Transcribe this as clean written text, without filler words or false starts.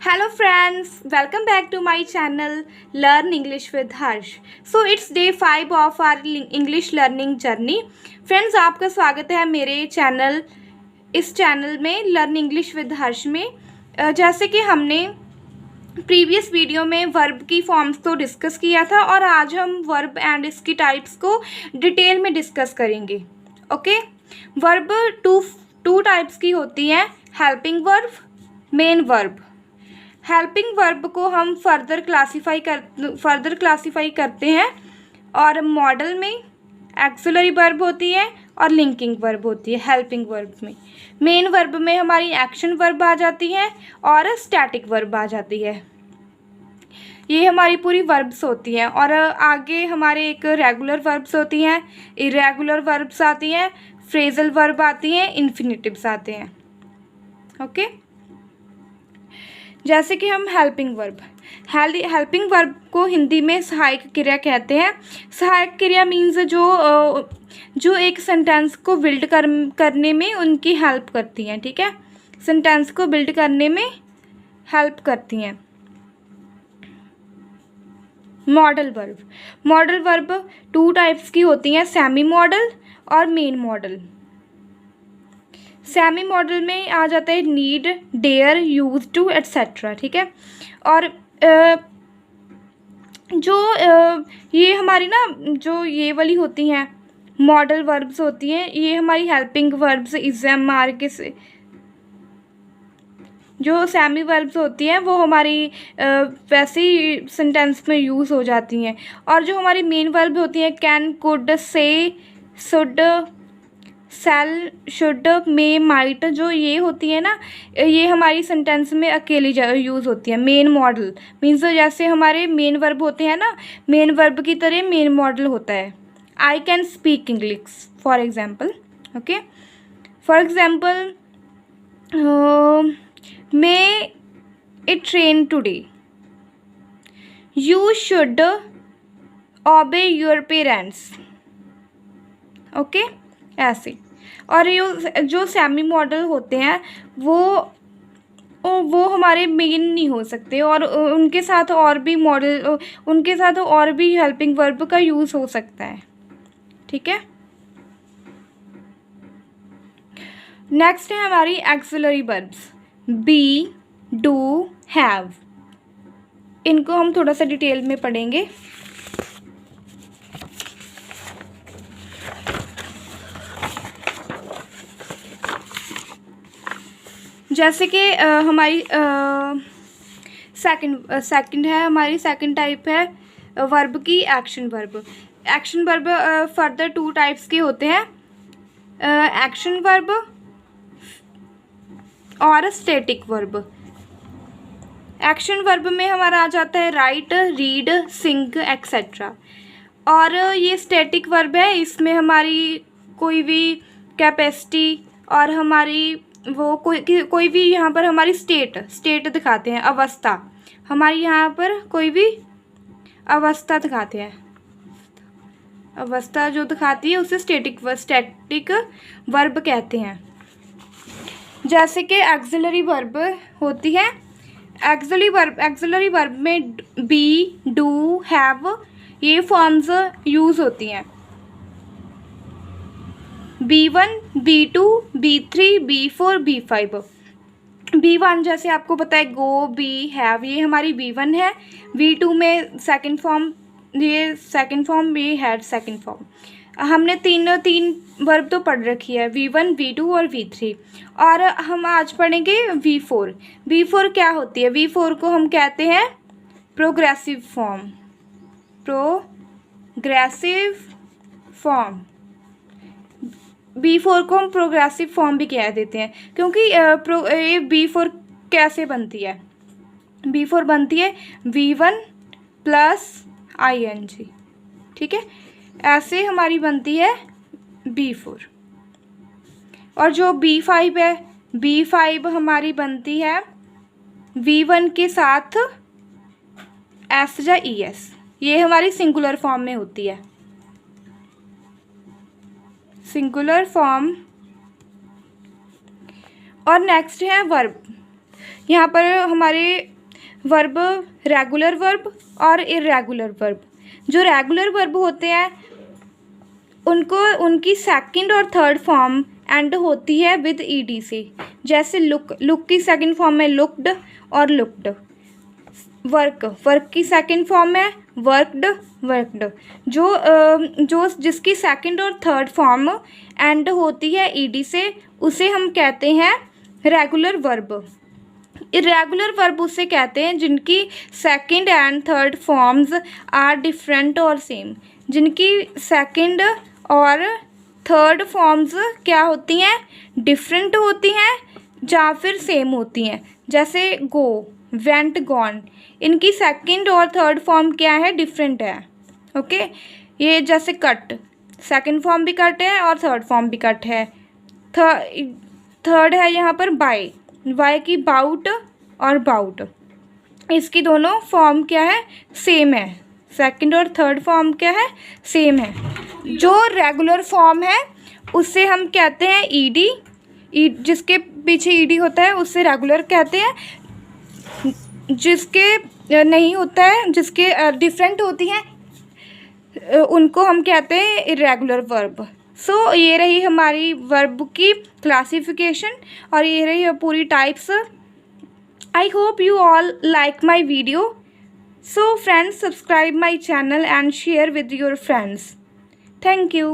Hello friends, welcome back to my channel Learn English with Harsh. So it's day 5 of our English learning journey. Friends, आपका स्वागत है मेरे इस channel में learn English with हर्ष में। जैसे कि हमने प्रीवियस वीडियो में वर्ब की फॉर्म्स को डिस्कस किया था और आज हम वर्ब एंड इसकी टाइप्स को डिटेल में डिस्कस करेंगे। ओके, वर्ब टू टाइप्स की होती हैं, helping verb, main verb. Helping verb को हम फर्दर क्लासीफाई करते हैं और मॉडल में एक्सिलरी वर्ब होती है और लिंकिंग वर्ब होती है हेल्पिंग वर्ब में। मेन वर्ब में हमारी एक्शन वर्ब आ जाती है और स्टैटिक वर्ब आ जाती है। ये हमारी पूरी वर्ब्स होती हैं और आगे हमारे एक रेगुलर वर्ब्स होती हैं, इरेगुलर वर्ब्स आती हैं, फ्रेजल वर्ब आती हैं, इन्फिनिटिव्स आते हैं। ओके, जैसे कि हम हेल्पिंग वर्ब को हिंदी में सहायक क्रिया कहते हैं। सहायक क्रिया मीन्स जो एक सेंटेंस को बिल्ड करने में उनकी हेल्प करती हैं। ठीक है, सेंटेंस को बिल्ड करने में हेल्प करती हैं। मॉडल वर्ब टू टाइप्स की होती हैं, सेमी मॉडल और मेन मॉडल। सेमी मॉडल में आ जाता है need, dare, use to, etcetera. ठीक है, और ये हमारी ना जो ये वाली होती हैं मॉडल वर्ब्स होती हैं, ये हमारी हेल्पिंग वर्ब्स इज़म आर के से। जो सेमी वर्ब्स होती हैं वो हमारी वैसे ही सेंटेंस में यूज़ हो जाती हैं, और जो हमारी मेन वर्ब होती हैं कैन, कुड, से, should, shall, should, may, might, जो ये होती है ना, ये हमारी सेंटेंस में अकेली यूज़ होती है। मेन मॉडल मीन्स जैसे हमारे मेन वर्ब होते हैं ना, मेन वर्ब की तरह मेन मॉडल होता है। I can speak English for example. Okay, for example may it rain today, you should ओबे योर पेरेंट्स। ओके, ऐसे। और ये जो सेमी मॉडल होते हैं वो हमारे मेन नहीं हो सकते, और उनके साथ और भी हेल्पिंग वर्ब का यूज़ हो सकता है। ठीक है, नेक्स्ट है हमारी auxiliary verbs, be, do, have. इनको हम थोड़ा सा डिटेल में पढ़ेंगे। जैसे कि हमारी सेकंड है, हमारी सेकंड टाइप है वर्ब की action verb further two types के होते हैं, एक्शन वर्ब और स्टैटिक वर्ब। एक्शन वर्ब में हमारा आ जाता है राइट, रीड, सिंग, एक्सेट्रा। और ये स्टैटिक वर्ब है, इसमें हमारी कोई भी कैपेसिटी और हमारी वो कोई भी यहाँ पर हमारी स्टेट दिखाते हैं, अवस्था। हमारी यहाँ पर कोई भी अवस्था दिखाते हैं, अवस्था जो दिखाती है उसे स्टैटिक वर्ब कहते हैं। जैसे कि एक्सिलरी वर्ब होती है, एक्सिलरी वर्ब में बी, डू, हैव, ये फॉर्म्स यूज़ होती हैं। B1, B2, B3, B4, B5। B1 जैसे आपको पता है गो, बी, हैव, ये हमारी B1 है। B2 में सेकंड फॉर्म, ये सेकंड फॉर्म, ये हैड सेकंड फॉर्म। हमने तीन वर्ब तो पढ़ रखी है, V1, V2 और V3। और हम आज पढ़ेंगे V4। V4 क्या होती है? V4 को हम कहते हैं प्रोग्रेसिव फॉर्म। B4 को हम प्रोग्रेसिव फॉर्म भी कह देते हैं, क्योंकि ये B4 कैसे बनती है? B4 बनती है V1 प्लस ING। ठीक है, ऐसे हमारी बनती है B4। और जो B5 है, B5 हमारी बनती है V1 के साथ S या ES, ये हमारी सिंगुलर फॉर्म में होती है, सिंगुलर फॉर्म। और नेक्स्ट है वर्ब। यहाँ पर हमारे वर्ब रेगुलर वर्ब और इर्रेगुलर वर्ब। जो रेगुलर वर्ब होते हैं उनको उनकी सेकंड और थर्ड फॉर्म एंड होती है विद ईडी से। जैसे लुक की सेकंड फॉर्म है लुक्ड और लुक्ड। वर्क की सेकंड फॉर्म है वर्क्ड। जो जिसकी सेकंड और थर्ड फॉर्म एंड होती है ईडी से उसे हम कहते हैं रेगुलर वर्ब। इरेगुलर वर्ब उसे कहते हैं जिनकी second and third forms are different और सेम। जिनकी सेकंड और थर्ड फॉर्म्स क्या होती हैं, डिफरेंट होती हैं या फिर सेम होती हैं। जैसे गो, वेंट, गॉन, इनकी सेकंड और थर्ड फॉर्म क्या है, डिफरेंट है। ओके, ये जैसे कट, सेकंड फॉर्म भी कट है और थर्ड फॉर्म भी कट है। थर्ड है यहाँ पर बाय की बाउट और बाउट, इसकी दोनों फॉर्म क्या है, सेम है। सेकंड और थर्ड फॉर्म क्या है, सेम है। जो रेगुलर फॉर्म है उससे हम कहते हैं ईडी, जिसके पीछे ईडी होता है उससे रेगुलर कहते हैं। जिसके नहीं होता है, जिसके डिफरेंट होती हैं उनको हम कहते हैं इरेगुलर वर्ब। सो ये रही हमारी वर्ब की क्लासिफिकेशन और ये रही पूरी types. I hope you all like my video. So friends, subscribe my channel and share with your friends. Thank you.